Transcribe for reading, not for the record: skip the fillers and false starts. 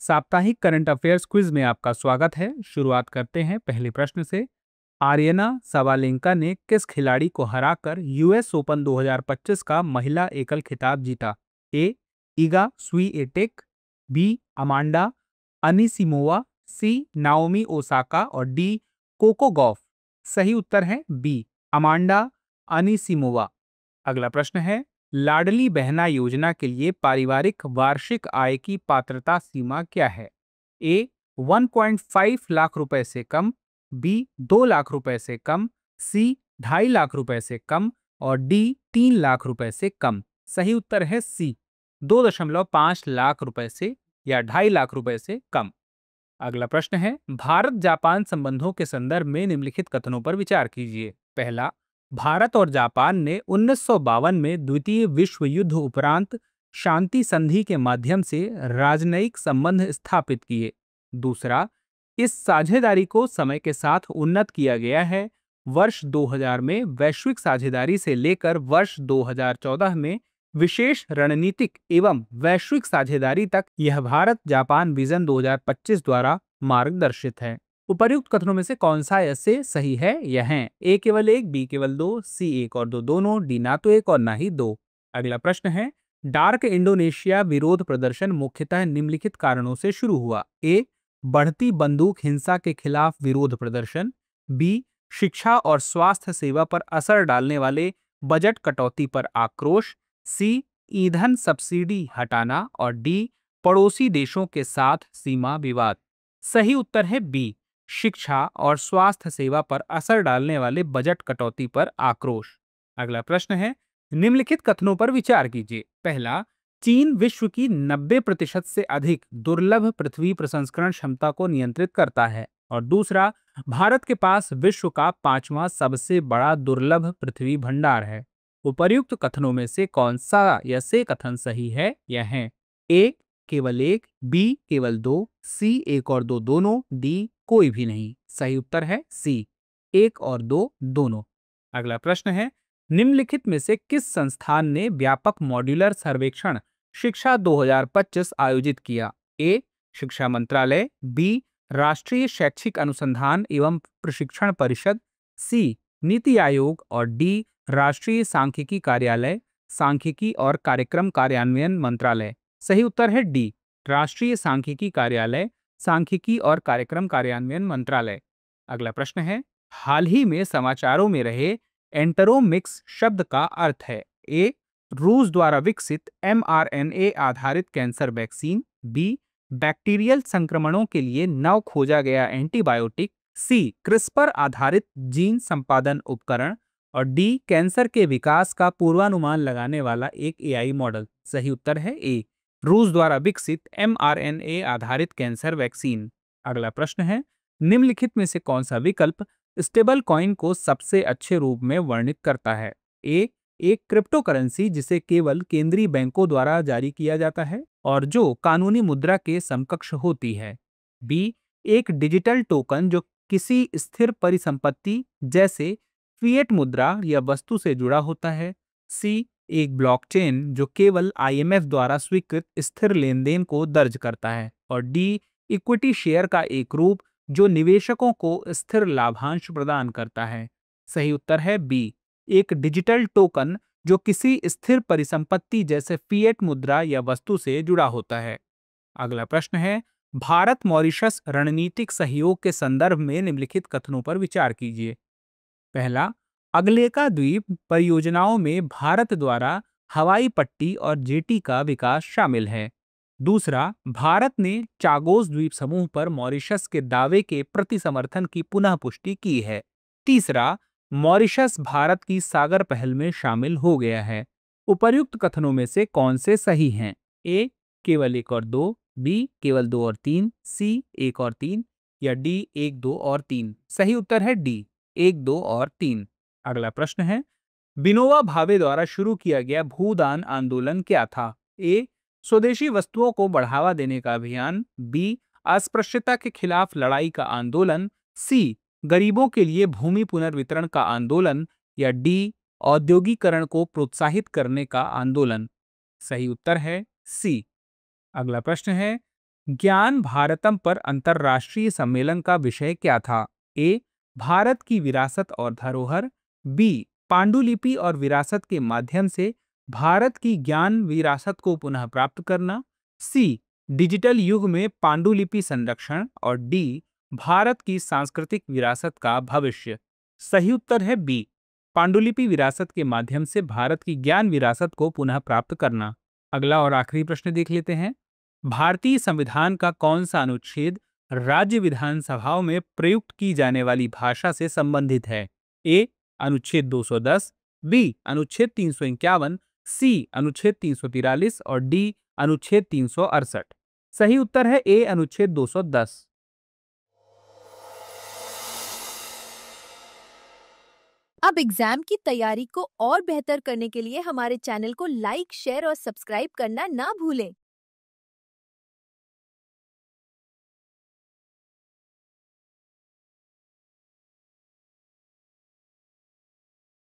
साप्ताहिक current affairs quiz में आपका स्वागत है। शुरुआत करते हैं पहले प्रश्न से। आर्यना सवालेंका ने किस खिलाड़ी को हराकर यूएस ओपन 2025 का महिला एकल खिताब जीता? A. Iga Swiatek, B. Amanda Anisimova, C. Naomi Osaka और डी. Coco Gauff. सही उत्तर है बी. Amanda Anisimova. अगला प्रश्न है, लाडली बहना योजना के लिए पारिवारिक वार्षिक आय की पात्रता सीमा क्या है? ए. 1.5 लाख रुपए से कम, बी. 2 लाख रुपए से कम, सी. 2.5 लाख रुपए से कम और डी. 3 लाख रुपए से कम। सही उत्तर है सी. 2.5 लाख रुपए से या 2.5 लाख रुपए से कम। अगला प्रश्न है, भारत जापान संबंधों के संदर्भ में निम्नलिखित कथनों पर विचार कीजिए। पहला, भारत और जापान ने 1952 में द्वितीय विश्व युद्ध उपरांत शांति संधि के माध्यम से राजनयिक संबंध स्थापित किए। दूसरा, इस साझेदारी को समय के साथ उन्नत किया गया है। वर्ष 2000 में वैश्विक साझेदारी से लेकर वर्ष 2014 में विशेष रणनीतिक एवं वैश्विक साझेदारी तक यह भारत जापान विजन 2025 द्वारा मार्गदर्शित है। उपर्युक्त कथनों में से कौन सा ऐसे सही है? यह हैं ए केवल एक, बी केवल दो, सी एक और दो दोनों, डी ना तो एक और ना ही दो। अगला प्रश्न है, डार्क इंडोनेशिया विरोध प्रदर्शन मुख्यतः निम्नलिखित कारणों से शुरू हुआ। ए. बढ़ती बंदूक हिंसा के खिलाफ विरोध प्रदर्शन, बी. शिक्षा और स्वास्थ्य सेवा पर असर डालने वाले बजट कटौती पर आक्रोश, सी. ईंधन सब्सिडी हटाना और डी. पड़ोसी देशों के साथ सीमा विवाद। सही उत्तर है बी. शिक्षा और स्वास्थ्य सेवा पर असर डालने वाले बजट कटौती पर आक्रोश। अगला प्रश्न है, निम्नलिखित कथनों पर विचार कीजिए। पहला, चीन विश्व की 90% से अधिक दुर्लभ पृथ्वी प्रसंस्करण क्षमता को नियंत्रित करता है। और दूसरा, भारत के पास विश्व का 5वां सबसे बड़ा दुर्लभ पृथ्वी भंडार है। उपर्युक्त कथनों में से कौन सा या से कथन सही है? यह है ए. केवल एक, बी. केवल दो, सी. एक और दो दोनों, डी. कोई भी नहीं। सही उत्तर है सी. एक और दो दोनों। अगला प्रश्न है, निम्नलिखित में से किस संस्थान ने व्यापक मॉड्यूलर सर्वेक्षण शिक्षा 2025 आयोजित किया? ए. शिक्षा मंत्रालय, बी. राष्ट्रीय शैक्षिक अनुसंधान एवं प्रशिक्षण परिषद, सी. नीति आयोग और डी. राष्ट्रीय सांख्यिकी कार्यालय, सांख्यिकी और कार्यक्रम कार्यान्वयन मंत्रालय। सही उत्तर है डी. राष्ट्रीय सांख्यिकी कार्यालय, सांख्यिकी और कार्यक्रम कार्यान्वयन मंत्रालय। अगला प्रश्न है, हाल ही में समाचारों में रहे एंटरोमिक्स शब्द का अर्थ है? ए. रूस द्वारा विकसित mRNA आधारित कैंसर वैक्सीन, बी. बैक्टीरियल संक्रमणों के लिए नव खोजा गया एंटीबायोटिक, सी. क्रिस्पर आधारित जीन संपादन उपकरण और डी. कैंसर के विकास का पूर्वानुमान लगाने वाला एक एआई मॉडल। सही उत्तर है ए. रूस द्वारा विकसित mRNA आधारित कैंसर वैक्सीन। अगला प्रश्न है, निम्नलिखित में से कौन सा विकल्प स्टेबल कॉइन को सबसे अच्छे रूप में वर्णित करता है? ए. एक क्रिप्टो करेंसी जिसे केवल केंद्रीय बैंकों द्वारा जारी किया जाता है और जो कानूनी मुद्रा के समकक्ष होती है। बी. एक डिजिटल टोकन जो किसी स्थिर परिसंपत्ति जैसे फिएट मुद्रा या वस्तु से जुड़ा होता है। सी. एक ब्लॉकचेन जो केवल आईएमएफ द्वारा स्वीकृत स्थिर लेनदेन को दर्ज करता है। और डी. इक्विटी शेयर का एक रूप जो निवेशकों को स्थिर लाभांश प्रदान करता है। सही उत्तर है बी. एक डिजिटल टोकन जो किसी स्थिर परिसंपत्ति जैसे फिएट मुद्रा या वस्तु से जुड़ा होता है। अगला प्रश्न है, भारत मॉरिशस रणनीतिक सहयोग के संदर्भ में निम्नलिखित कथनों पर विचार कीजिए। पहला, अगलेका द्वीप परियोजनाओं में भारत द्वारा हवाई पट्टी और जेटी का विकास शामिल है। दूसरा, भारत ने चागोस द्वीप समूह पर मॉरिशस के दावे के प्रति समर्थन की पुनः पुष्टि की है। तीसरा, मॉरिशस भारत की सागर पहल में शामिल हो गया है। उपर्युक्त कथनों में से कौन से सही हैं? ए. केवल एक और दो, बी. केवल दो और तीन, सी. एक और तीन या डी. एक, दो और तीन। सही उत्तर है डी. एक, दो और तीन। अगला प्रश्न है, विनोबा भावे द्वारा शुरू किया गया भूदान आंदोलन क्या था? ए. स्वदेशी वस्तुओं को बढ़ावा देने का अभियान, बी. अस्पृश्यता के खिलाफ लड़ाई का आंदोलन, सी. गरीबों के लिए भूमि पुनर्वितरण का आंदोलन या डी. औद्योगिकरण को प्रोत्साहित करने का आंदोलन। सही उत्तर है सी. अगला प्रश्न है, ज्ञान भारतम पर अंतर्राष्ट्रीय सम्मेलन का विषय क्या था? ए, भारत की विरासत और धरोहर। बी, पांडुलिपि और विरासत के माध्यम से भारत की ज्ञान विरासत को पुनः प्राप्त करना। सी, डिजिटल युग में पांडुलिपि संरक्षण। और डी, भारत की सांस्कृतिक विरासत का भविष्य। सही उत्तर है बी, पांडुलिपि विरासत के माध्यम से भारत की ज्ञान विरासत को पुनः प्राप्त करना। अगला और आखिरी प्रश्न देख लेते हैं। भारतीय संविधान का कौन सा अनुच्छेद राज्य विधानसभाओं में प्रयुक्त की जाने वाली भाषा से संबंधित है? ए, अनुच्छेद 210। बी, अनुच्छेद 351। सी, अनुच्छेद 343। और डी, अनुच्छेद 368। सही उत्तर है ए, अनुच्छेद 210। अब एग्जाम की तैयारी को और बेहतर करने के लिए हमारे चैनल को लाइक, शेयर और सब्सक्राइब करना ना भूलें।